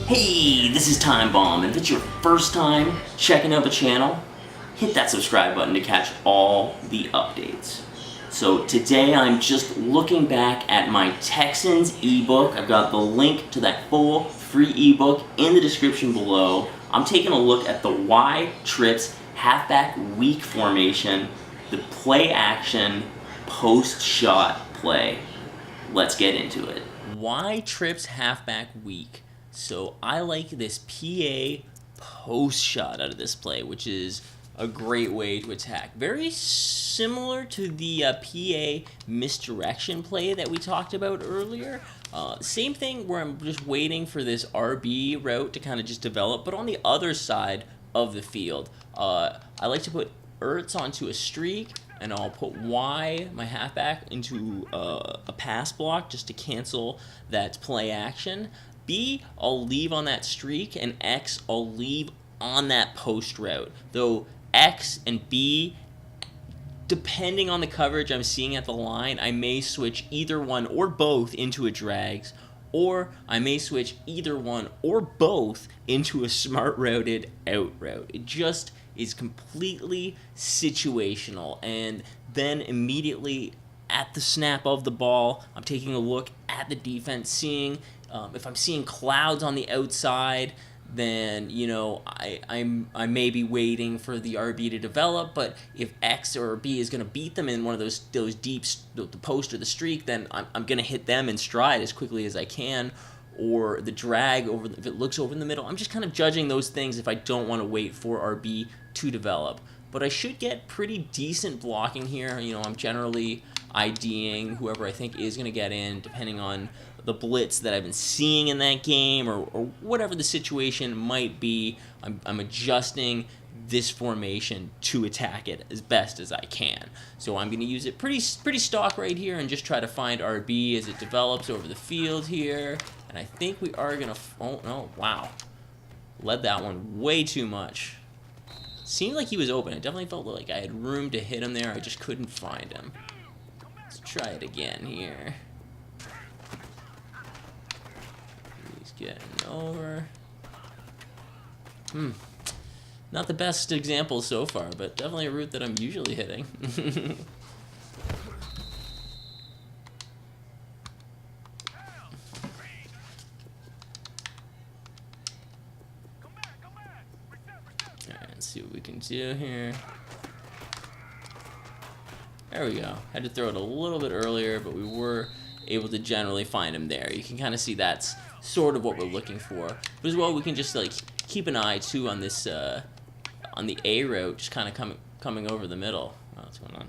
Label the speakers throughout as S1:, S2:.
S1: Hey, this is Time Bomb, and if it's your first time checking out the channel, hit that subscribe button to catch all the updates. So today I'm just looking back at my Texans ebook. I've got the link to that full free ebook in the description below. I'm taking a look at the Y trips halfback weak formation, the play action post shot play. Let's get into it. Y trips halfback weak. So I like this PA post shot out of this play, which is a great way to attack. Very similar to the PA misdirection play that we talked about earlier. Same thing where I'm just waiting for this RB route to kind of just develop, but on the other side of the field. I like to put Ertz onto a streak, and I'll put Y, my halfback, into a pass block just to cancel that play action. B, I'll leave on that streak, and X, I'll leave on that post route. Though X and B, depending on the coverage I'm seeing at the line, I may switch either one or both into a drags, or I may switch either one or both into a smart routed out route. It just is completely situational, and then immediately at the snap of the ball, I'm taking a look at the defense, seeing if I'm seeing clouds on the outside, then I may be waiting for the RB to develop. But if X or B is going to beat them in one of those deep, the post or the streak, then I'm going to hit them in stride as quickly as I can. Or the drag over if it looks over in the middle. I'm just kind of judging those things if I don't want to wait for RB to develop. But I should get pretty decent blocking here. I'm generally IDing whoever I think is going to get in, depending on the blitz that I've been seeing in that game, or whatever the situation might be. I'm adjusting this formation to attack it as best as I can. So I'm going to use it pretty stock right here and just try to find RB as it develops over the field here. And I think we are going to... Oh, no. Wow. Led that one way too much. Seemed like he was open. It definitely felt like I had room to hit him there. I just couldn't find him. Let's try it again here. He's getting over. Not the best example so far, but definitely a route that I'm usually hitting. Alright, let's see what we can do here. There we go. Had to throw it a little bit earlier, but we were able to generally find him there. You can kind of see that's sort of what we're looking for. But as well, we can just keep an eye too on this on the A route, just kind of coming over the middle. Oh, what's going on?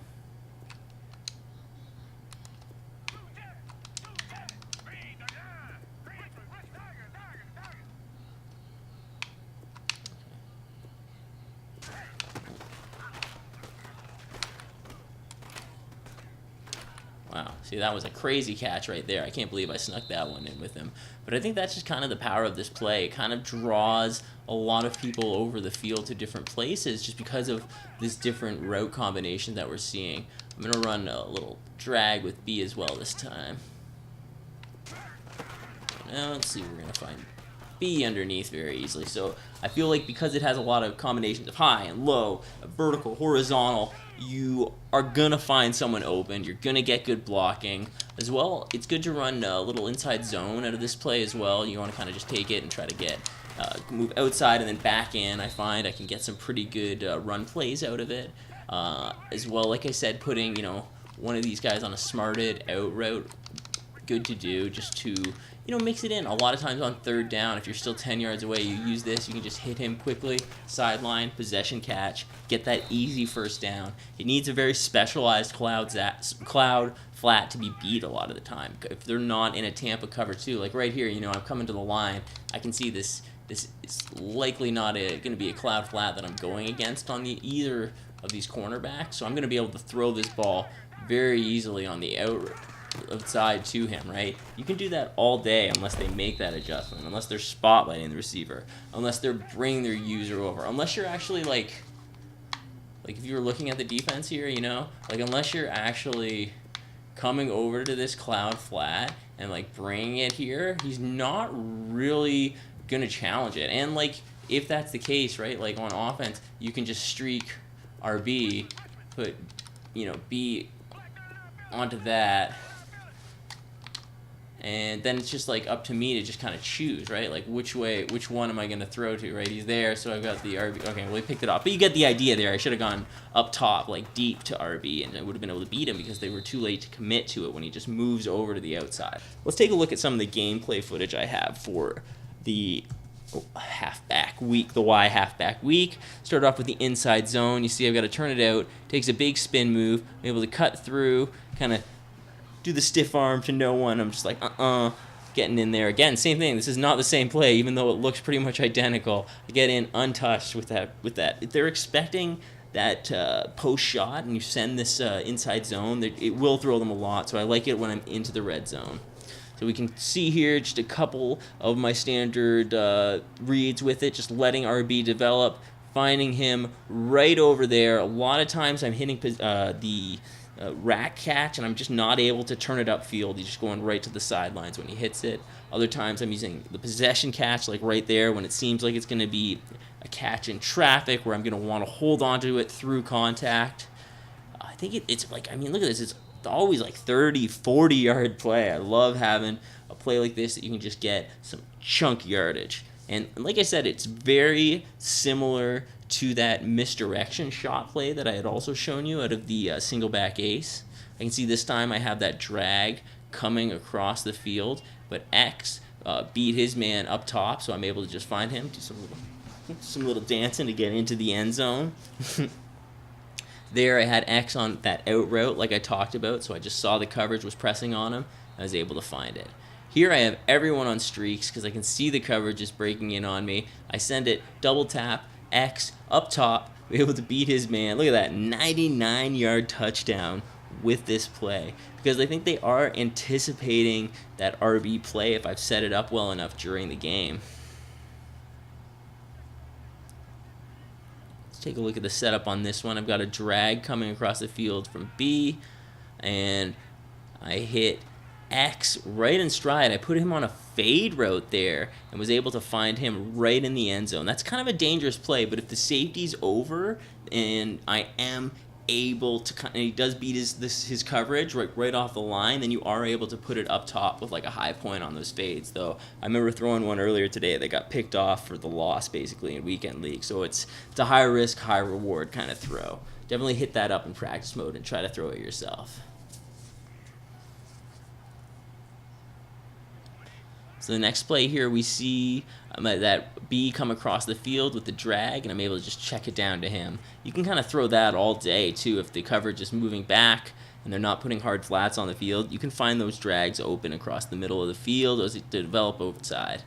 S1: Wow, see, that was a crazy catch right there. I can't believe I snuck that one in with him. But I think that's just kind of the power of this play. It kind of draws a lot of people over the field to different places just because of this different route combination that we're seeing. I'm going to run a little drag with B as well this time. Now, let's see, we're going to find B underneath very easily. So I feel like because it has a lot of combinations of high and low, vertical, horizontal, you are going to find someone open. You're going to get good blocking. As well, it's good to run a little inside zone out of this play as well. You want to kind of just take it and try to get move outside and then back in. I find I can get some pretty good run plays out of it. As well, like I said, putting one of these guys on a smarted out route, good to do just to mix it in. A lot of times on third down, if you're still 10 yards away, you use this. You can just hit him quickly, sideline, possession catch, get that easy first down. It needs a very specialized cloud flat to be beat a lot of the time. If they're not in a Tampa cover two, like right here, I'm coming to the line. I can see this is likely not going to be a cloud flat that I'm going against on either of these cornerbacks. So I'm going to be able to throw this ball very easily on the outside to him, right? You can do that all day unless they make that adjustment, unless they're spotlighting the receiver, unless they're bringing their user over, unless you're actually like if you were looking at the defense here, unless you're actually
S2: coming over to this cloud flat and like bringing it here, he's not really gonna challenge it. And like if that's the case, right, like on offense, you can just streak RB, put, you know, B onto that, and then it's just like up to me to just kind of choose, right? Like which one am I going to throw to, right? He's there, so I've got the RB. Okay, well, he picked it up. But you get the idea there. I should have gone up top, like deep to RB, and I would have been able to beat him because they were too late to commit to it when he just moves over to the outside. Let's take a look at some of the gameplay footage I have for the halfback week, the Y halfback week. Start off with the inside zone. You see I've got to turn it out. Takes a big spin move. I'm able to cut through, kind of do the stiff arm to no one. I'm just like, getting in there. Again, same thing. This is not the same play, even though it looks pretty much identical. I get in untouched with that. If they're expecting that post shot and you send this inside zone, it will throw them a lot, so I like it when I'm into the red zone. So we can see here just a couple of my standard reads with it, just letting RB develop, finding him right over there. A lot of times I'm hitting the rack catch, and I'm just not able to turn it upfield. He's just going right to the sidelines when he hits it. Other times I'm using the possession catch, like right there, when it seems like it's going to be a catch in traffic where I'm going to want to hold onto it through contact. I think it's like, I mean, look at this. It's always like 30, 40-yard play. I love having a play like this that you can just get some chunk yardage. And like I said, it's very similar to that misdirection shot play that I had also shown you out of the single back ace. I can see this time I have that drag coming across the field, but X beat his man up top, so I'm able to just find him, do some little dancing to get into the end zone. There I had X on that out route like I talked about, so I just saw the coverage was pressing on him. I was able to find it. Here I have everyone on streaks because I can see the coverage is breaking in on me. I send it, double tap, X, up top, able to beat his man. Look at that, 99-yard touchdown with this play. Because I think they are anticipating that RB play if I've set it up well enough during the game. Let's take a look at the setup on this one. I've got a drag coming across the field from B, and I hit X right in stride. I put him on a fade route there and was able to find him right in the end zone. That's kind of a dangerous play, but if the safety's over and I am able to, and he does beat his coverage right off the line, then you are able to put it up top with like a high point on those fades. Though I remember throwing one earlier today that got picked off for the loss basically in weekend league. So it's a high risk, high reward kind of throw. Definitely hit that up in practice mode and try to throw it yourself. So the next play here, we see that B come across the field with the drag, and I'm able to just check it down to him. You can kind of throw that all day, too, if the coverage is moving back and they're not putting hard flats on the field. You can find those drags open across the middle of the field as they develop outside.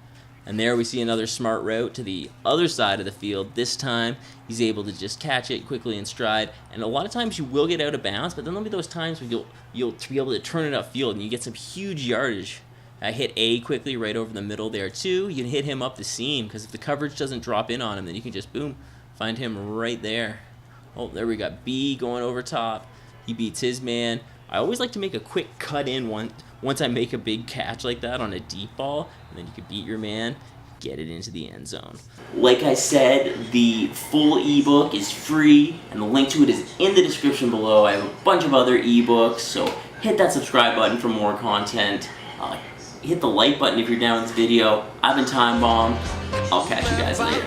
S2: And there we see another smart route to the other side of the field. This time, he's able to just catch it quickly in stride. And a lot of times you will get out of bounds, but then there'll be those times where you'll be able to turn it upfield and you get some huge yardage. I hit A quickly right over the middle there too. You can hit him up the seam because if the coverage doesn't drop in on him, then you can just, boom, find him right there. Oh, there we got B going over top. He beats his man. I always like to make a quick cut in once I make a big catch like that on a deep ball, and then you can beat your man, get it into the end zone.
S1: Like I said, the full ebook is free, and the link to it is in the description below. I have a bunch of other ebooks, so hit that subscribe button for more content. Hit the like button if you're down with this video. I've been Time Bomb. I'll catch you guys later.